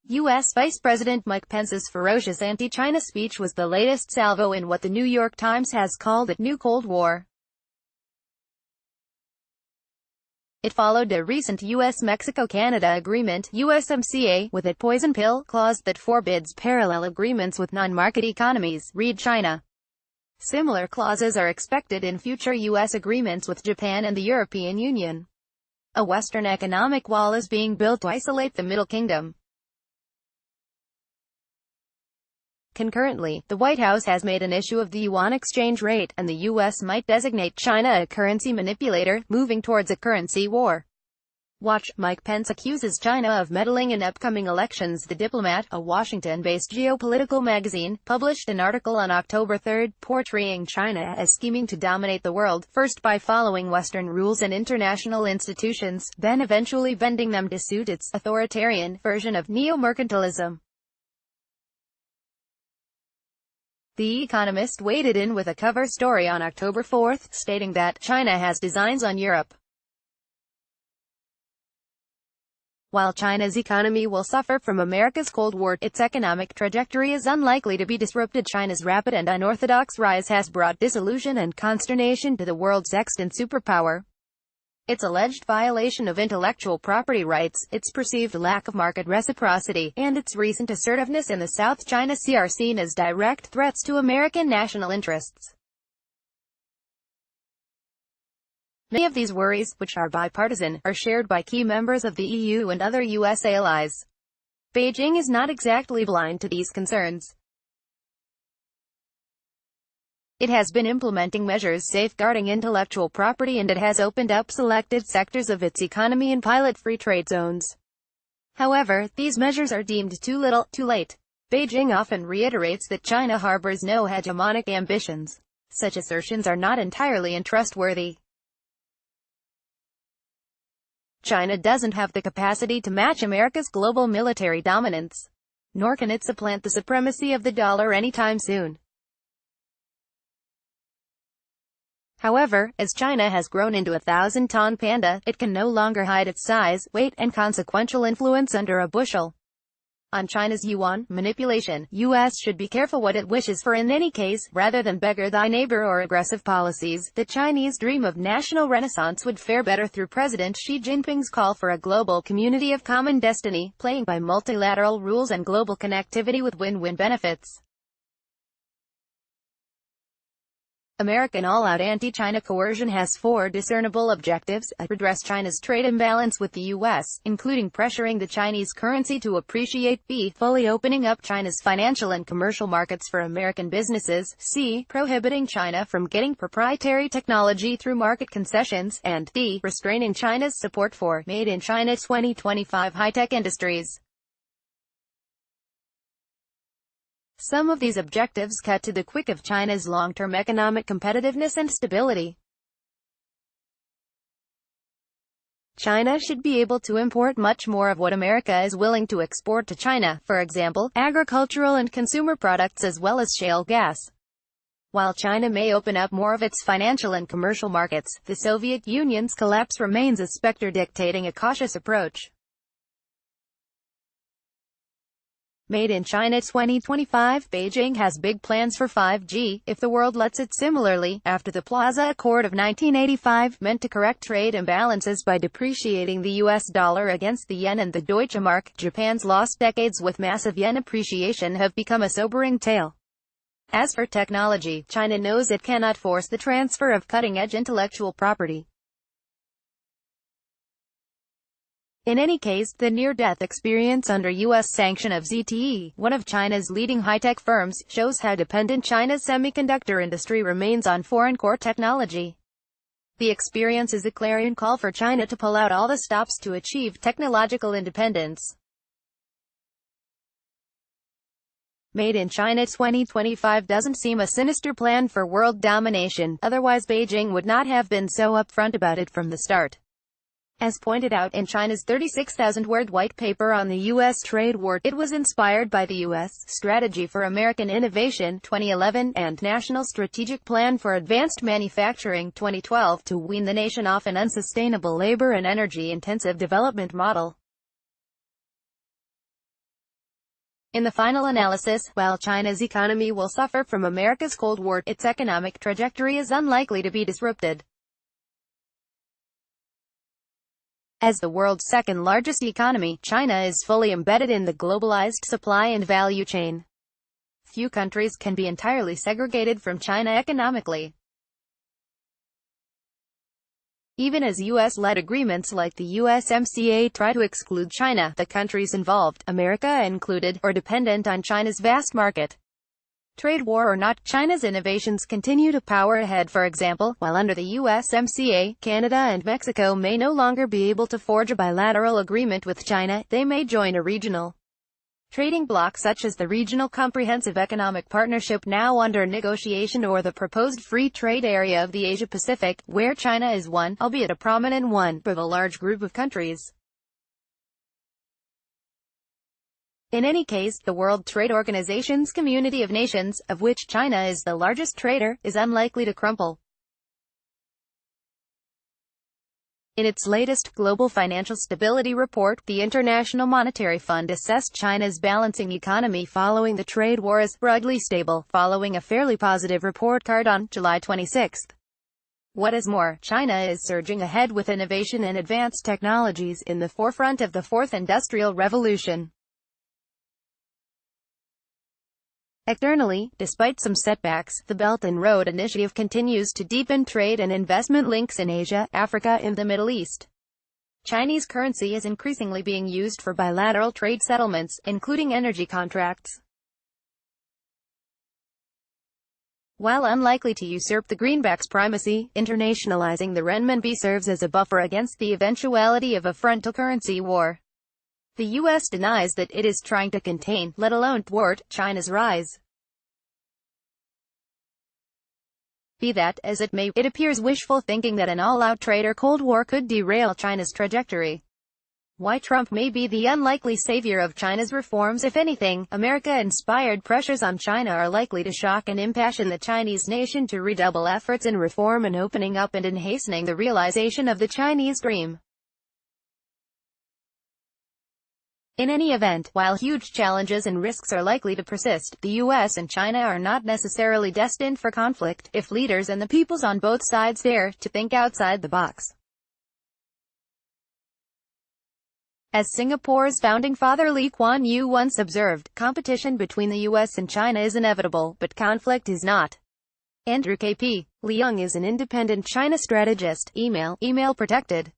U.S. Vice-President Mike Pence's ferocious anti-China speech was the latest salvo in what the New York Times has called a new Cold War. It followed a recent U.S.-Mexico-Canada agreement, USMCA, with a poison pill clause that forbids parallel agreements with non-market economies, read China. Similar clauses are expected in future U.S. agreements with Japan and the European Union. A Western economic wall is being built to isolate the Middle Kingdom. Concurrently, the White House has made an issue of the yuan exchange rate, and the U.S. might designate China a currency manipulator, moving towards a currency war. Watch. Mike Pence accuses China of meddling in upcoming elections. The Diplomat, a Washington-based geopolitical magazine, published an article on October 3, portraying China as scheming to dominate the world, first by following Western rules and international institutions, then eventually bending them to suit its authoritarian version of neo-mercantilism. The Economist waded in with a cover story on October 4, stating that China has designs on Europe. While China's economy will suffer from America's Cold War, its economic trajectory is unlikely to be disrupted. China's rapid and unorthodox rise has brought disillusion and consternation to the world's extant superpower. Its alleged violation of intellectual property rights, its perceived lack of market reciprocity, and its recent assertiveness in the South China Sea are seen as direct threats to American national interests. Many of these worries, which are bipartisan, are shared by key members of the EU and other U.S. allies. Beijing is not exactly blind to these concerns. It has been implementing measures safeguarding intellectual property, and it has opened up selected sectors of its economy in pilot free trade zones. However, these measures are deemed too little, too late. Beijing often reiterates that China harbors no hegemonic ambitions. Such assertions are not entirely untrustworthy. China doesn't have the capacity to match America's global military dominance. Nor can it supplant the supremacy of the dollar anytime soon. However, as China has grown into a 1,000-ton panda, it can no longer hide its size, weight, and consequential influence under a bushel. On China's yuan manipulation, U.S. should be careful what it wishes for in any case, rather than beggar thy neighbor or aggressive policies. The Chinese dream of national renaissance would fare better through President Xi Jinping's call for a global community of common destiny, playing by multilateral rules and global connectivity with win-win benefits. American all-out anti-China coercion has four discernible objectives: redress China's trade imbalance with the U.S., including pressuring the Chinese currency to appreciate; b. fully opening up China's financial and commercial markets for American businesses; c. prohibiting China from getting proprietary technology through market concessions; and d. restraining China's support for Made in China 2025 high-tech industries. Some of these objectives cut to the quick of China's long-term economic competitiveness and stability. China should be able to import much more of what America is willing to export to China, for example, agricultural and consumer products as well as shale gas. While China may open up more of its financial and commercial markets, the Soviet Union's collapse remains a specter dictating a cautious approach. Made in China 2025, Beijing has big plans for 5G, if the world lets it. Similarly, after the Plaza Accord of 1985, meant to correct trade imbalances by depreciating the US dollar against the yen and the Deutsche Mark, Japan's lost decades with massive yen appreciation have become a sobering tale. As for technology, China knows it cannot force the transfer of cutting-edge intellectual property. In any case, the near-death experience under U.S. sanction of ZTE, one of China's leading high-tech firms, shows how dependent China's semiconductor industry remains on foreign core technology. The experience is a clarion call for China to pull out all the stops to achieve technological independence. Made in China 2025 doesn't seem a sinister plan for world domination, otherwise Beijing would not have been so upfront about it from the start. As pointed out in China's 36,000-word white paper on the U.S. trade war, it was inspired by the U.S. Strategy for American Innovation 2011 and National Strategic Plan for Advanced Manufacturing 2012 to wean the nation off an unsustainable labor and energy-intensive development model. In the final analysis, while China's economy will suffer from America's Cold War, its economic trajectory is unlikely to be disrupted. As the world's second-largest economy, China is fully embedded in the globalized supply and value chain. Few countries can be entirely segregated from China economically. Even as U.S.-led agreements like the USMCA try to exclude China, the countries involved, America included, are dependent on China's vast market. Trade war or not, China's innovations continue to power ahead. For example, while under the USMCA, Canada and Mexico may no longer be able to forge a bilateral agreement with China, they may join a regional trading bloc such as the Regional Comprehensive Economic Partnership now under negotiation or the proposed Free Trade Area of the Asia-Pacific, where China is one, albeit a prominent one, of a large group of countries. In any case, the World Trade Organization's community of nations, of which China is the largest trader, is unlikely to crumble. In its latest Global Financial Stability Report, the International Monetary Fund assessed China's balancing economy following the trade war as broadly stable, following a fairly positive report card on July 26. What is more, China is surging ahead with innovation and advanced technologies in the forefront of the Fourth Industrial Revolution. Externally, despite some setbacks, the Belt and Road Initiative continues to deepen trade and investment links in Asia, Africa, and the Middle East. Chinese currency is increasingly being used for bilateral trade settlements, including energy contracts. While unlikely to usurp the greenback's primacy, internationalizing the renminbi serves as a buffer against the eventuality of a frontal currency war. The U.S. denies that it is trying to contain, let alone thwart, China's rise. Be that as it may, it appears wishful thinking that an all-out trade or Cold War could derail China's trajectory. Why Trump may be the unlikely savior of China's reforms. If anything, America-inspired pressures on China are likely to shock and impassion the Chinese nation to redouble efforts in reform and opening up and in hastening the realization of the Chinese dream. In any event, while huge challenges and risks are likely to persist, the U.S. and China are not necessarily destined for conflict, if leaders and the peoples on both sides dare to think outside the box. As Singapore's founding father Lee Kuan Yew once observed, competition between the U.S. and China is inevitable, but conflict is not. Andrew K.P. Leung is an independent China strategist. Email protected.